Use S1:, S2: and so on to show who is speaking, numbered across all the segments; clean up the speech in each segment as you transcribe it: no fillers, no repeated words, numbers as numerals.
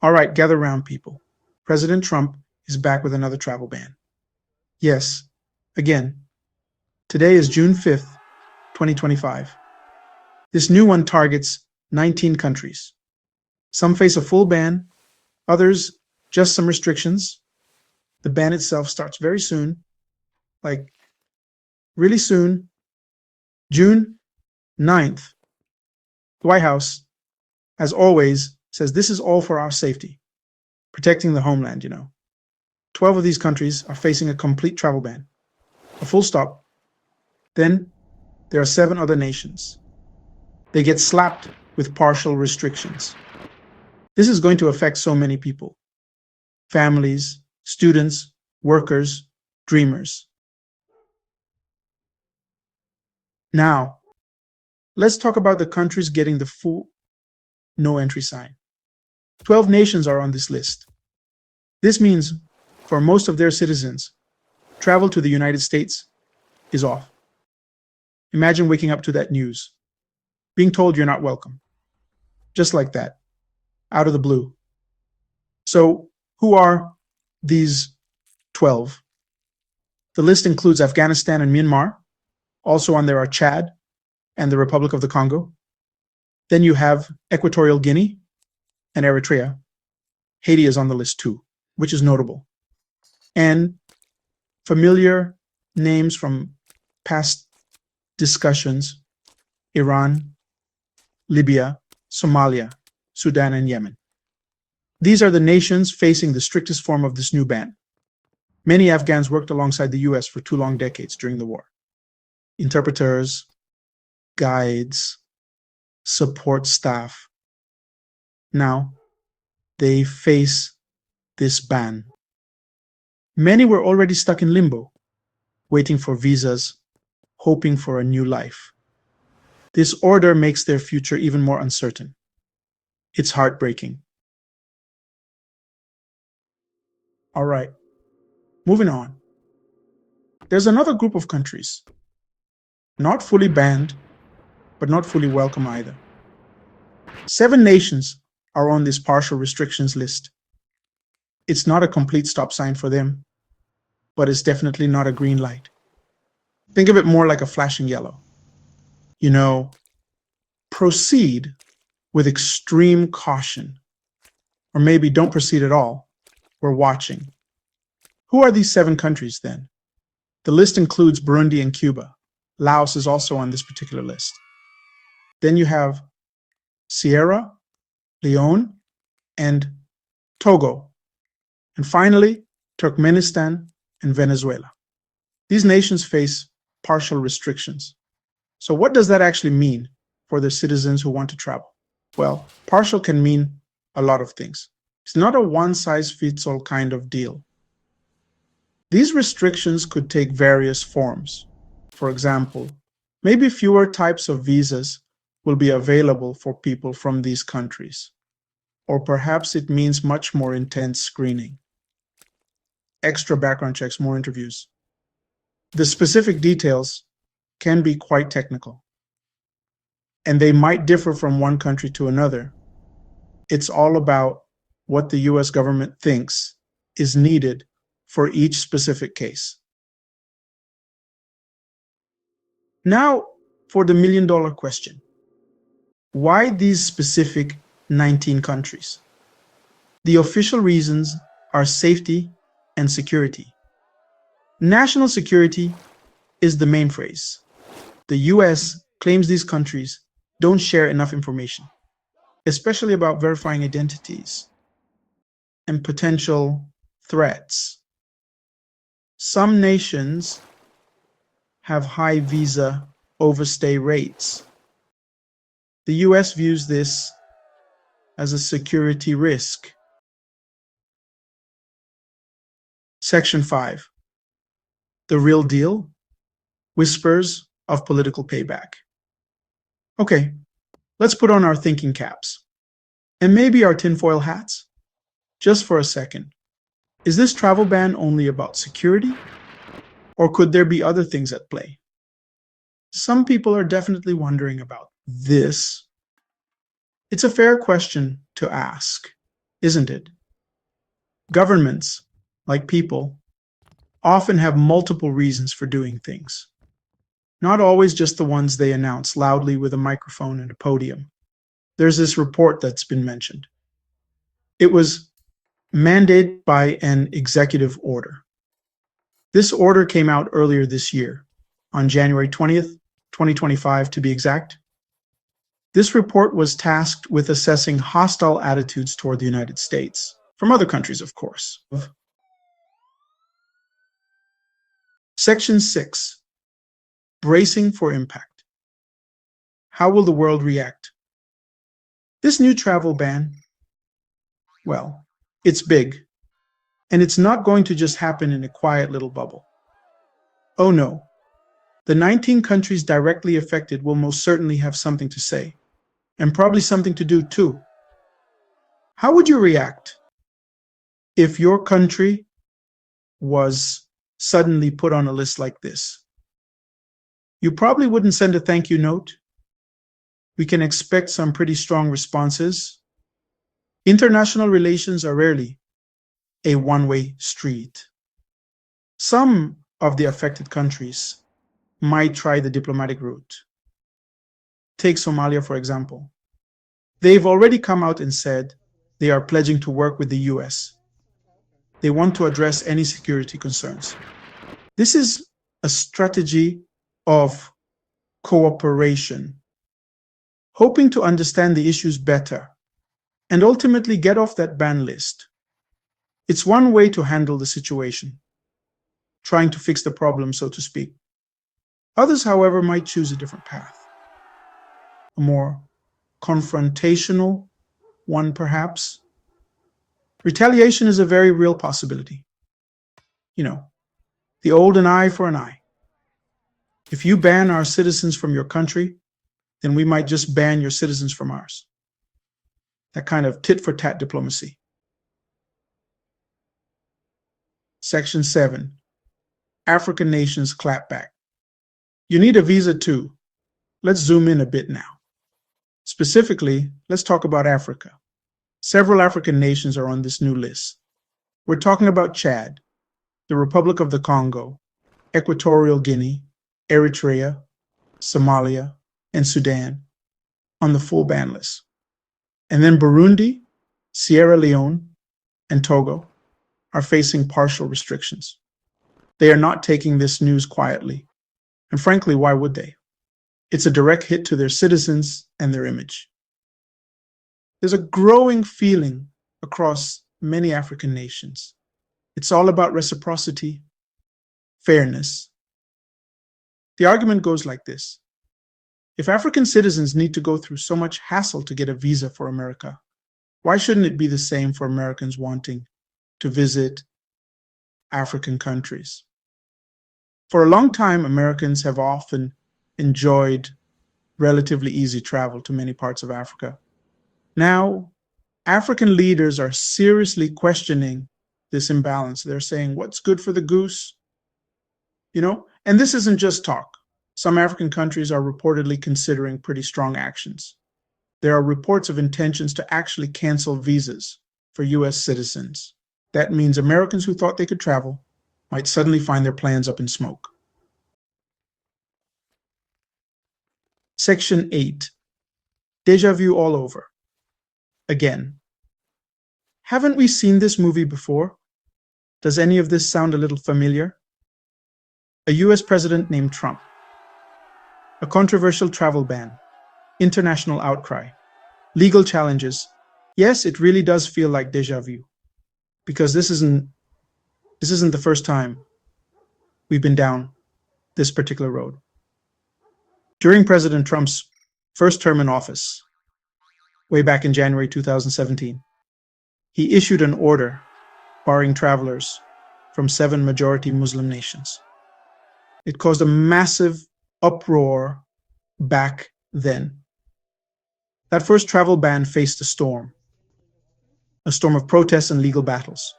S1: All right, gather round, people. President Trump is back with another travel ban. Yes, again, today is June 5th, 2025. This new one targets 19 countries. Some face a full ban, others just some restrictions. The ban itself starts very soon, like really soon, June 9th. The White House, as always, says this is all for our safety, protecting the homeland. 12 of these countries are facing a complete travel ban, a full stop. Then there are 7 other nations. They get slapped with partial restrictions. This is going to affect so many people: families, students, workers, dreamers. Now, let's talk about the countries getting the full no entry sign. 12 nations are on this list. This means for most of their citizens, travel to the United States is off. Imagine waking up to that news, being told you're not welcome. Just like that, out of the blue. So, who are these 12? The list includes Afghanistan and Myanmar. Also on there are Chad and the Republic of the Congo. Then you have Equatorial Guinea and Eritrea. Haiti is on the list too, which is notable. And familiar names from past discussions: Iran, Libya, Somalia, Sudan, and Yemen. These are the nations facing the strictest form of this new ban. Many Afghans worked alongside the US for 2 long decades during the war. Interpreters, guides, support staff. Now, they face this ban. Many were already stuck in limbo, waiting for visas, hoping for a new life. This order makes their future even more uncertain. It's heartbreaking. All right, moving on. There's another group of countries, not fully banned, but not fully welcome either. 7 nations are on this partial restrictions list. It's not a complete stop sign for them, but it's definitely not a green light. Think of it more like a flashing yellow. Proceed with extreme caution, or maybe don't proceed at all. We're watching. Who are these 7 countries then? The list includes Burundi and Cuba. Laos is also on this particular list. Then you have Sierra Leone and Togo. And finally, Turkmenistan and Venezuela. These nations face partial restrictions. So what does that actually mean for the citizens who want to travel? Well, partial can mean a lot of things. It's not a one-size-fits-all kind of deal. These restrictions could take various forms. For example, maybe fewer types of visas will be available for people from these countries. Or perhaps it means much more intense screening, extra background checks, more interviews. The specific details can be quite technical, and they might differ from one country to another. It's all about what the US government thinks is needed for each specific case. Now, for the million-dollar question. Why these specific 19 countries? The official reasons are safety and security. National security is the main phrase. The US claims these countries don't share enough information, especially about verifying identities and potential threats. Some nations have high visa overstay rates. The US views this as a security risk. Section 5. The real deal? Whispers of political payback. Okay, let's put on our thinking caps and maybe our tinfoil hats. Just for a second. Is this travel ban only about security? Or could there be other things at play? Some people are definitely wondering about this. It's a fair question to ask. isn't it? Governments, like people, often have multiple reasons for doing things, not always just the ones they announce loudly with a microphone and a podium. There's this report that's been mentioned. It was mandated by an executive order. This order came out earlier this year, on January 20th, 2025 to be exact. This report was tasked with assessing hostile attitudes toward the United States, from other countries, of course. Section 6, Bracing for Impact. How will the world react? This new travel ban, well, it's big, and it's not going to just happen in a quiet little bubble. Oh no, the 19 countries directly affected will most certainly have something to say, and probably something to do too. How would you react if your country was suddenly put on a list like this? You probably wouldn't send a thank you note. We can expect some pretty strong responses. International relations are rarely a one-way street. Some of the affected countries might try the diplomatic route. Take Somalia, for example. They've already come out and said they are pledging to work with the US. They want to address any security concerns. This is a strategy of cooperation, hoping to understand the issues better and ultimately get off that ban list. It's one way to handle the situation, trying to fix the problem, so to speak. Others, however, might choose a different path, a more confrontational one, perhaps. Retaliation is a very real possibility. You know, the old an eye for an eye. If you ban our citizens from your country, then we might just ban your citizens from ours. That kind of tit-for-tat diplomacy. Section 7, African nations clap back. You need a visa too. Let's zoom in a bit now. Specifically, let's talk about Africa. Several African nations are on this new list. We're talking about Chad, the Republic of the Congo, Equatorial Guinea, Eritrea, Somalia, and Sudan on the full ban list. And then Burundi, Sierra Leone, and Togo are facing partial restrictions. They are not taking this news quietly. And frankly, why would they? It's a direct hit to their citizens and their image. There's a growing feeling across many African nations. It's all about reciprocity, fairness. The argument goes like this. If African citizens need to go through so much hassle to get a visa for America, why shouldn't it be the same for Americans wanting to visit African countries? For a long time, Americans have often enjoyed relatively easy travel to many parts of Africa. Now, African leaders are seriously questioning this imbalance. They're saying, what's good for the goose? And this isn't just talk. Some African countries are reportedly considering pretty strong actions. There are reports of intentions to actually cancel visas for US citizens. That means Americans who thought they could travel might suddenly find their plans up in smoke. Section 8, Deja vu all over. Again, haven't we seen this movie before? Does any of this sound a little familiar? A US president named Trump. A controversial travel ban. International outcry. Legal challenges. Yes, it really does feel like deja vu. Because this isn't the first time we've been down this particular road. During President Trump's first term in office, way back in January 2017, he issued an order barring travelers from 7 majority Muslim nations. It caused a massive uproar back then. That first travel ban faced a storm of protests and legal battles.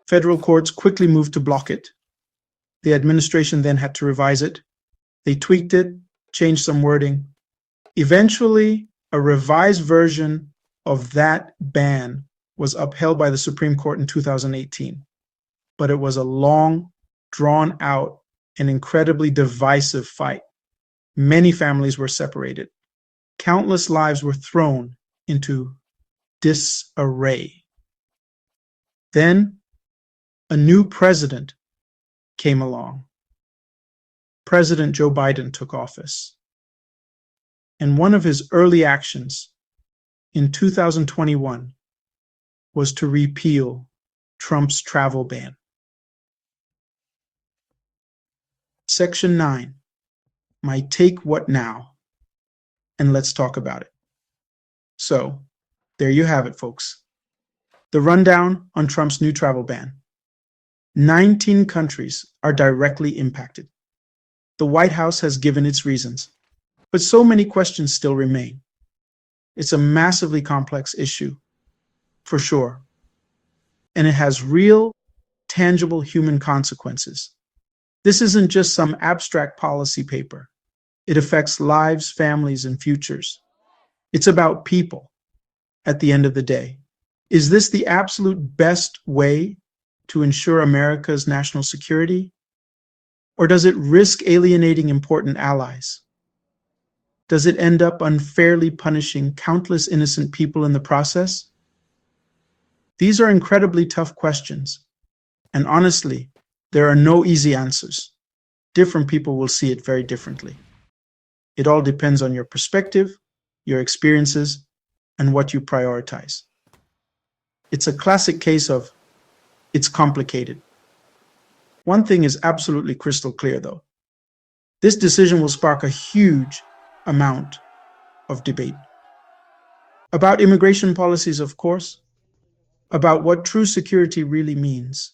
S1: Federal courts quickly moved to block it. The administration then had to revise it. They tweaked it, changed some wording. Eventually, a revised version of that ban was upheld by the Supreme Court in 2018, but it was a long, drawn out, and incredibly divisive fight. Many families were separated. Countless lives were thrown into disarray. Then a new president came along. President Joe Biden took office. And one of his early actions in 2021 was to repeal Trump's travel ban. Section 9, my take what now? And let's talk about it. So, there you have it, folks. The rundown on Trump's new travel ban. 19 countries are directly impacted. The White House has given its reasons, but so many questions still remain. It's a massively complex issue, for sure, and it has real, tangible human consequences. This isn't just some abstract policy paper. It affects lives, families, and futures. It's about people at the end of the day. Is this the absolute best way to ensure America's national security? Or does it risk alienating important allies? Does it end up unfairly punishing countless innocent people in the process? These are incredibly tough questions, and honestly, there are no easy answers. Different people will see it very differently. It all depends on your perspective, your experiences, and what you prioritize. It's a classic case of it's complicated. One thing is absolutely crystal clear, though. This decision will spark a huge amount of debate. About immigration policies, of course, about what true security really means,